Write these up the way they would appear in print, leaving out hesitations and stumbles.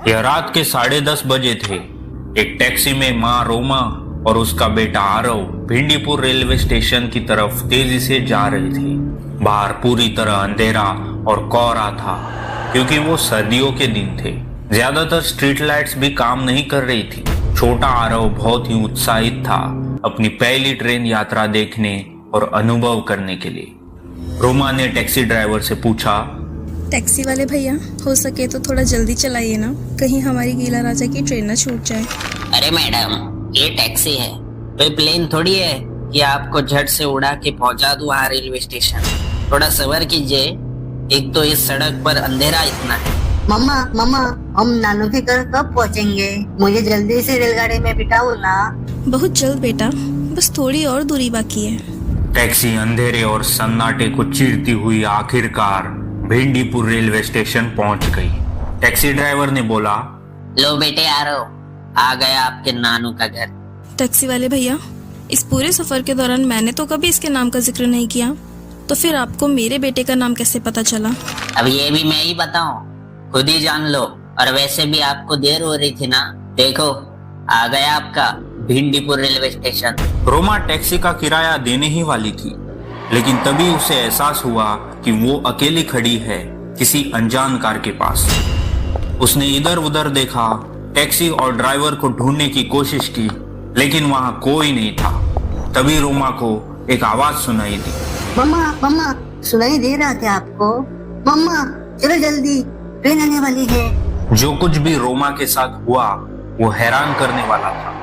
यह रात के 10:30 बजे थे। एक टैक्सी में माँ रोमा और उसका बेटा आरव भिंडीपुर रेलवे स्टेशन की तरफ तेजी से जा रहे थे। बाहर पूरी तरह अंधेरा और कोहरा था क्योंकि वो सर्दियों के दिन थे। ज्यादातर स्ट्रीट लाइट्स भी काम नहीं कर रही थी। छोटा आरव बहुत ही उत्साहित था अपनी पहली ट्रेन यात्रा देखने और अनुभव करने के लिए। रोमा ने टैक्सी ड्राइवर से पूछा, टैक्सी वाले भैया, हो सके तो थोड़ा जल्दी चलाइए ना, कहीं हमारी गीला राजा की ट्रेन न छूट जाए। अरे मैडम, ये टैक्सी है, कोई प्लेन थोड़ी है कि आपको झट से उड़ा के पहुंचा दूं वहाँ रेलवे स्टेशन। थोड़ा सब्र कीजिए, एक तो इस सड़क पर अंधेरा इतना है। मम्मा मम्मा, हम नानू के घर कब पहुंचेंगे? मुझे जल्दी से रेलगाड़ी में बिठाओ ना। बहुत जल्द बेटा, बस थोड़ी और दूरी बाकी है। टैक्सी अंधेरे और सन्नाटे को चीरती हुई आखिरकार भिंडीपुर रेलवे स्टेशन पहुंच गई। टैक्सी ड्राइवर ने बोला, लो बेटे आरो, आ गया आपके नानू का घर। टैक्सी वाले भैया, इस पूरे सफर के दौरान मैंने तो कभी इसके नाम का जिक्र नहीं किया, तो फिर आपको मेरे बेटे का नाम कैसे पता चला? अब ये भी मैं ही बताऊं? खुद ही जान लो। और वैसे भी आपको देर हो रही थी ना, देखो आ गया आपका भिंडीपुर रेलवे स्टेशन। रोमा टैक्सी का किराया देने ही वाली थी, लेकिन तभी उसे एहसास हुआ कि वो अकेली खड़ी है किसी अनजान कार के पास। उसने इधर उधर देखा, टैक्सी और ड्राइवर को ढूंढने की कोशिश की, लेकिन वहां कोई नहीं था। तभी रोमा को एक आवाज सुनाई दी, मम्मा मम्मा, सुनाई दे रहा था आपको? मम्मा चलो जल्दी, ट्रेन आने वाली है। जो कुछ भी रोमा के साथ हुआ वो हैरान करने वाला था,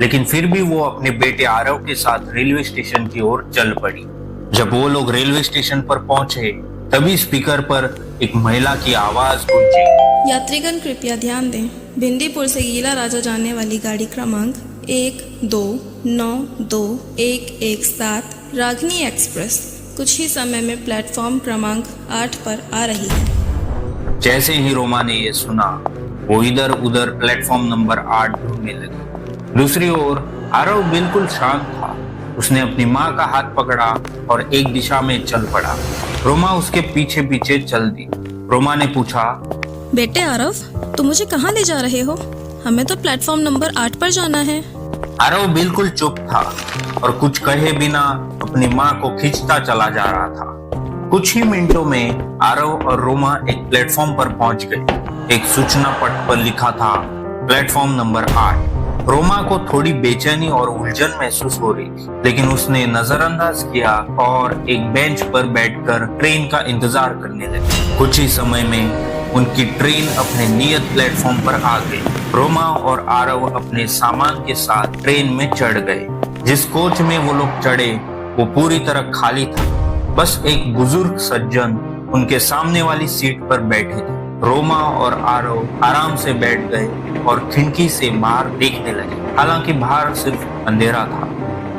लेकिन फिर भी वो अपने बेटे आरव के साथ रेलवे स्टेशन की ओर चल पड़ी। जब वो लोग रेलवे स्टेशन पर पहुंचे, तभी स्पीकर पर एक महिला की आवाज गूंजी, यात्रीगण कृपया ध्यान दें, भिंडीपुर से गीला राजा जाने वाली गाड़ी क्रमांक 12921117 रागनी एक्सप्रेस कुछ ही समय में प्लेटफॉर्म क्रमांक 8 पर आ रही है। जैसे ही रोमा ने ये सुना, वो इधर उधर प्लेटफॉर्म नंबर 8 ढूंढने लगी। दूसरी ओर आरव बिल्कुल शांत था। उसने अपनी माँ का हाथ पकड़ा और एक दिशा में चल पड़ा। रोमा उसके पीछे पीछे चल दी। रोमा ने पूछा, बेटे आरव, तुम मुझे कहाँ ले जा रहे हो? हमें तो प्लेटफॉर्म नंबर 8 पर जाना है। आरव बिल्कुल चुप था और कुछ कहे बिना अपनी माँ को खींचता चला जा रहा था। कुछ ही मिनटों में आरव और रोमा एक प्लेटफॉर्म पर पहुंच गए। एक सूचना पट पर लिखा था प्लेटफॉर्म नंबर 8। रोमा को थोड़ी बेचैनी और उलझन महसूस हो रही थी, लेकिन उसने नजरअंदाज किया और एक बेंच पर बैठकर ट्रेन का इंतजार करने लगी। कुछ ही समय में उनकी ट्रेन अपने नियत प्लेटफॉर्म पर आ गई। रोमा और आरव अपने सामान के साथ ट्रेन में चढ़ गए। जिस कोच में वो लोग चढ़े वो पूरी तरह खाली था। बस एक बुजुर्ग सज्जन उनके सामने वाली सीट पर बैठे थे। रोमा और आरव आराम से बैठ गए और खिड़की से बाहर देखने लगे। हालांकि बाहर सिर्फ अंधेरा था।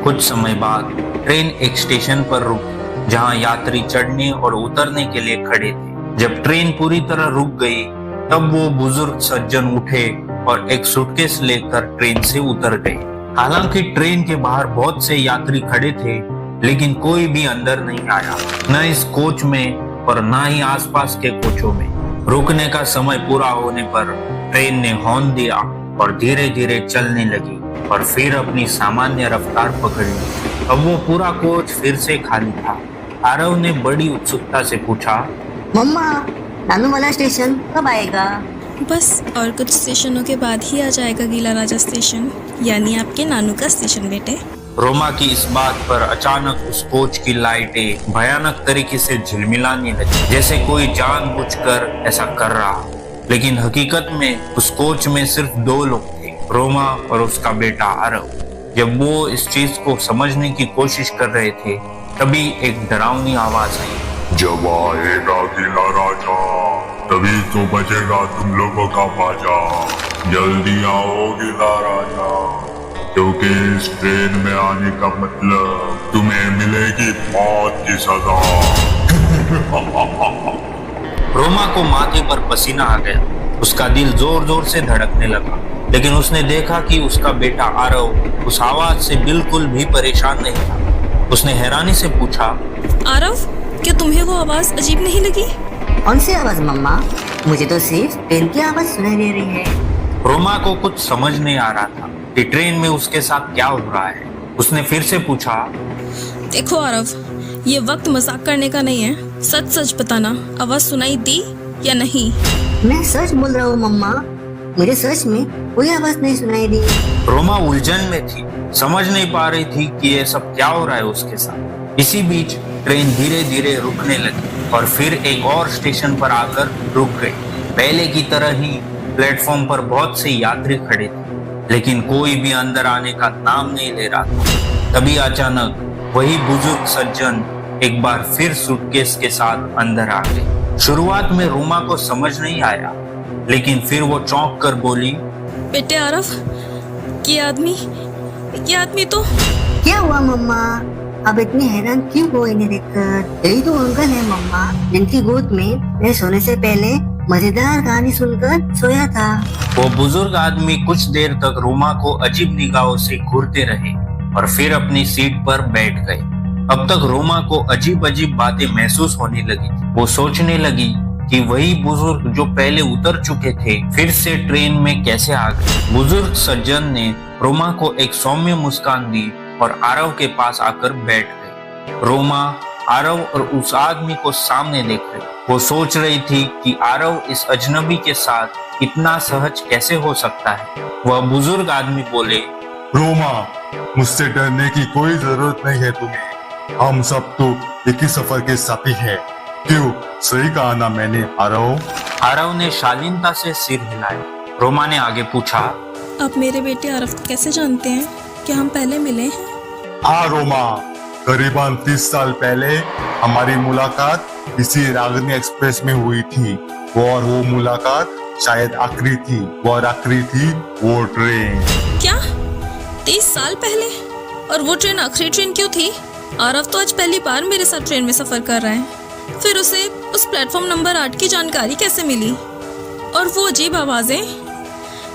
कुछ समय बाद ट्रेन एक स्टेशन पर रुकी, जहां यात्री चढ़ने और उतरने के लिए खड़े थे। जब ट्रेन पूरी तरह रुक गई, तब वो बुजुर्ग सज्जन उठे और एक सूटकेस लेकर ट्रेन से उतर गए। हालांकि ट्रेन के बाहर बहुत से यात्री खड़े थे, लेकिन कोई भी अंदर नहीं आया, न इस कोच में और न ही आसपास के कोचों में। रुकने का समय पूरा होने पर ट्रेन ने हॉर्न दिया और धीरे धीरे चलने लगी और फिर अपनी सामान्य रफ्तार पकड़ ली। अब वो पूरा कोच फिर से खाली था। आरव ने बड़ी उत्सुकता से पूछा, मम्मा, नानू वाला स्टेशन कब आएगा? बस और कुछ स्टेशनों के बाद ही आ जाएगा गीला राजा स्टेशन, यानी आपके नानू का स्टेशन बेटे। रोमा की इस बात पर अचानक उस कोच की लाइटें भयानक तरीके से झिलमिलाने लगी, जैसे कोई जानबूझकर ऐसा कर रहा। लेकिन हकीकत में उस कोच में सिर्फ 2 लोग थे, रोमा और उसका बेटा आरव। जब वो इस चीज को समझने की कोशिश कर रहे थे, तभी एक डरावनी आवाज आई, जब आएगा गीला राजा, तभी तो बचेगा तुम लोगों का बाजा। जल्दी आओ गीला राजा, क्योंकि इस ट्रेन में आने का मतलब तुम्हें मिलेगी मौत की सजा। रोमा को माथे पर पसीना आ गया। उसका दिल जोर जोर से धड़कने लगा, लेकिन उसने देखा कि उसका बेटा आरव उस आवाज से बिल्कुल भी परेशान नहीं था। उसने हैरानी से पूछा, आरव, क्या तुम्हें वो आवाज अजीब नहीं लगी? कौन सी आवाज मम्मा? मुझे तो सिर्फ ट्रेन की आवाज सुनाई दे रही है। रोमा को कुछ समझ नहीं आ रहा था कि ट्रेन में उसके साथ क्या हो रहा है। उसने फिर से पूछा, देखो आरव, ये वक्त मजाक करने का नहीं है। सच सच बताना, आवाज सुनाई दी या नहीं? मैं सच बोल रहा हूँ मम्मा, मुझे सच में कोई आवाज नहीं सुनाई दी। रोमा उलझन में थी, समझ नहीं पा रही थी कि ये सब क्या हो रहा है उसके साथ। इसी बीच ट्रेन धीरे धीरे रुकने लगी और फिर एक और स्टेशन पर आकर रुक गई। पहले की तरह ही प्लेटफॉर्म पर बहुत से यात्री खड़े थे, लेकिन कोई भी अंदर आने का नाम नहीं ले रहा था। तभी अचानक वही बुजुर्ग सज्जन एक बार फिर सूटकेस के साथ अंदर आ गए। शुरुआत में रोमा को समझ नहीं आया, लेकिन फिर वो चौंक कर बोली, बेटे आरव, ये आदमी तो क्या हुआ मम्मा? अब इतनी हैरान क्यों हो इन्हें देखकर? यही तो अंकल है मम्मा, जिनकी गोद में मैं सोने से पहले मजेदार कहानी सुनकर सोया था। वो बुजुर्ग आदमी कुछ देर तक रोमा को अजीब निगाहों से घूरते रहे और फिर अपनी सीट पर बैठ गए। अब तक रोमा को अजीब अजीब बातें महसूस होने लगी थी। वो सोचने लगी कि वही बुजुर्ग जो पहले उतर चुके थे फिर से ट्रेन में कैसे आ गए। बुजुर्ग सज्जन ने रोमा को एक सौम्य मुस्कान दी और आरव के पास आकर बैठ गई। रोमा आरव और उस आदमी को सामने देख रही। वो सोच रही थी कि आरव इस अजनबी के साथ इतना सहज कैसे हो सकता है। वह बुजुर्ग आदमी बोले, रोमा, मुझसे डरने की कोई जरूरत नहीं है तुम्हें। हम सब तो एक ही सफर के साथी हैं। क्यों, सही कहा ना मैंने आरव? आरव ने शालीनता से सिर हिलाया। रोमा ने आगे पूछा, आप मेरे बेटे आरव को कैसे जानते हैं? क्या हम पहले मिले हैं? हाँ रोमा, करीबन 30 साल पहले हमारी मुलाकात इसी रागनी एक्सप्रेस में हुई थी। और वो मुलाकात शायद आखिरी थी, और आखिरी थी वो ट्रेन। क्या 30 साल पहले? और वो ट्रेन आखिरी ट्रेन क्यों थी? आरव तो आज पहली बार मेरे साथ ट्रेन में सफर कर रहा है। फिर उसे उस प्लेटफॉर्म नंबर 8 की जानकारी कैसे मिली? और वो अजीब आवाजें?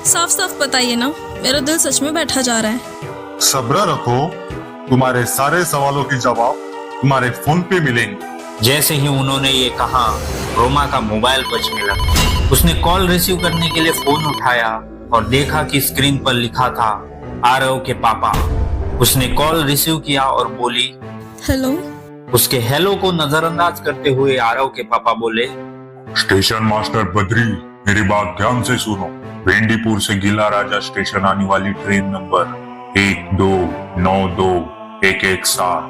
साफ साफ बताइए ना, मेरा दिल सच में बैठा जा रहा है। सब्र रखो, तुम्हारे सारे सवालों के जवाब तुम्हारे फोन पे मिलेंगे। जैसे ही उन्होंने ये कहा, रोमा का मोबाइल बजने लगा। उसने कॉल रिसीव करने के लिए फोन उठाया और देखा कि स्क्रीन पर लिखा था आरव के पापा। उसने कॉल रिसीव किया और बोली, हेलो। उसके हेलो को नजरअंदाज करते हुए आरव के पापा बोले, स्टेशन मास्टर बद्री, मेरी बात ध्यान से सुनो। भेंडीपुर से गीला राजा स्टेशन आने वाली ट्रेन नंबर 12921117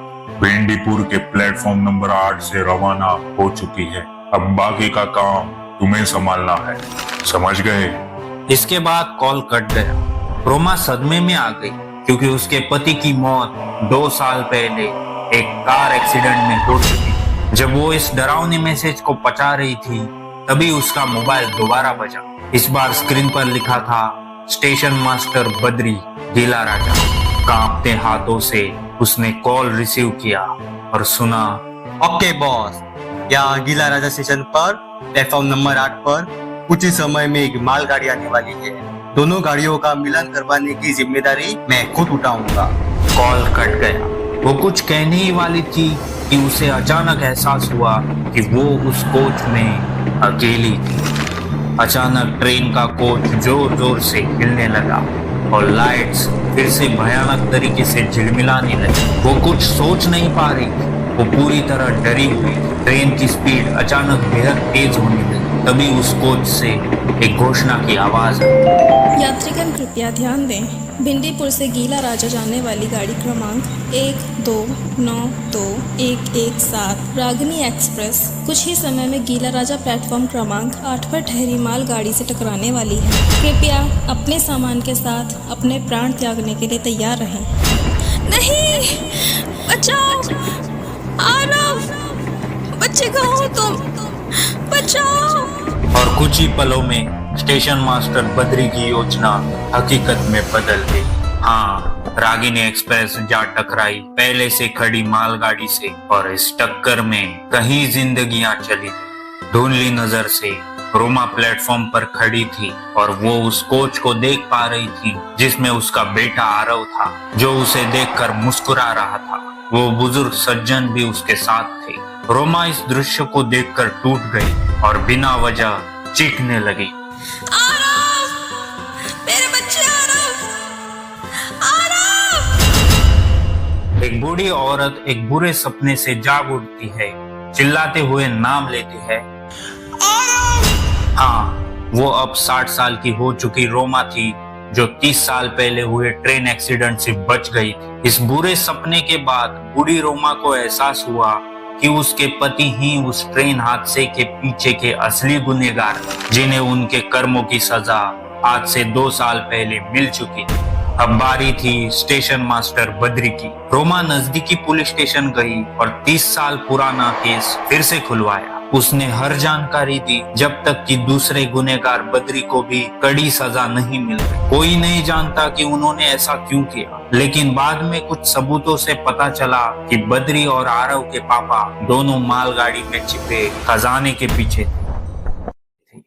भेंडीपुर के प्लेटफॉर्म नंबर 8 से रवाना हो चुकी है। अब बाकी का काम तुम्हें संभालना है, समझ गए? इसके बाद कॉल कट गया। रोमा सदमे में आ गई, क्योंकि उसके पति की मौत 2 साल पहले एक कार एक्सीडेंट में हो चुकी। जब वो इस डरावने मैसेज को पचा रही थी, तभी उसका मोबाइल दोबारा बजा। इस बार स्क्रीन पर लिखा था स्टेशन मास्टर बद्री, गीला राजा। कांपते हाथों से उसने कॉल रिसीव किया और सुना, ओके बॉस, यहाँ गीला राजा स्टेशन पर प्लेटफॉर्म नंबर 8 पर कुछ ही समय में एक मालगाड़ी आने वाली है। दोनों गाड़ियों का मिलान करवाने की जिम्मेदारी मैं खुद उठाऊंगा। कॉल कट गया। वो कुछ कहने ही वाली थी कि उसे अचानक एहसास हुआ कि वो उस कोच में अकेली थी। अचानक ट्रेन का कोच जोर जोर से हिलने लगा और लाइट्स फिर से भयानक तरीके से झिलमिलाने लगी। वो कुछ सोच नहीं पा रही थी, वो पूरी तरह डरी हुई। ट्रेन की स्पीड अचानक बेहद तेज होने लगी। तभी उस कोच से एक घोषणा की आवाज आई, यात्रीगण कृपया ध्यान दें, भिंडीपुर से गीला राजा जाने वाली गाड़ी क्रमांक 12921117 रागनी एक्सप्रेस कुछ ही समय में गीला राजा प्लेटफॉर्म क्रमांक 8 पर ठहरी मालगाड़ी से टकराने वाली है। कृपया अपने सामान के साथ अपने प्राण त्यागने के लिए तैयार रहें। नहीं, बचाओ, आरव, बच्चे कहाँ हो तुम? बचाओ। और कुछ ही पलों में स्टेशन मास्टर बद्री की योजना हकीकत में बदल गई। हाँ, रागिनी एक्सप्रेस जा टकराई पहले से खड़ी मालगाड़ी से और इस टक्कर में कहीं जिंदगियां चली गई। धुंधली नजर से रोमा प्लेटफॉर्म पर खड़ी थी और वो उस कोच को देख पा रही थी जिसमें उसका बेटा आरव था, जो उसे देखकर मुस्कुरा रहा था। वो बुजुर्ग सज्जन भी उसके साथ थे। रोमा इस दृश्य को देखकर टूट गई और बिना वजह चीखने लगी। मेरे बच्चे एक बूढ़ी औरत एक बुरे सपने से जाग उठती है, चिल्लाते हुए नाम लेती है। हाँ, वो अब 60 साल की हो चुकी रोमा थी, जो 30 साल पहले हुए ट्रेन एक्सीडेंट से बच गई थी। इस बुरे सपने के बाद बूढ़ी रोमा को एहसास हुआ कि उसके पति ही उस ट्रेन हादसे के पीछे के असली गुनहगार, जिन्हें उनके कर्मों की सजा आज से 2 साल पहले मिल चुकी थी। अब बारी थी स्टेशन मास्टर बद्री की। रोमा नजदीकी पुलिस स्टेशन गई और 30 साल पुराना केस फिर से खुलवाया। उसने हर जानकारी दी, जब तक कि दूसरे गुनहगार बद्री को भी कड़ी सजा नहीं मिल गई। कोई नहीं जानता कि उन्होंने ऐसा क्यों किया, लेकिन बाद में कुछ सबूतों से पता चला कि बद्री और आरव के पापा दोनों मालगाड़ी में छिपे खजाने के पीछे थे।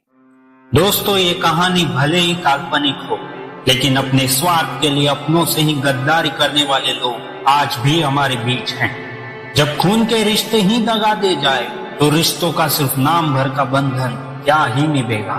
दोस्तों, ये कहानी भले ही काल्पनिक हो, लेकिन अपने स्वार्थ के लिए अपनों से ही गद्दारी करने वाले लोग आज भी हमारे बीच हैं। जब खून के रिश्ते ही दगा दे जाए तो रिश्तों का सिर्फ नाम भर का बंधन क्या ही निभेगा।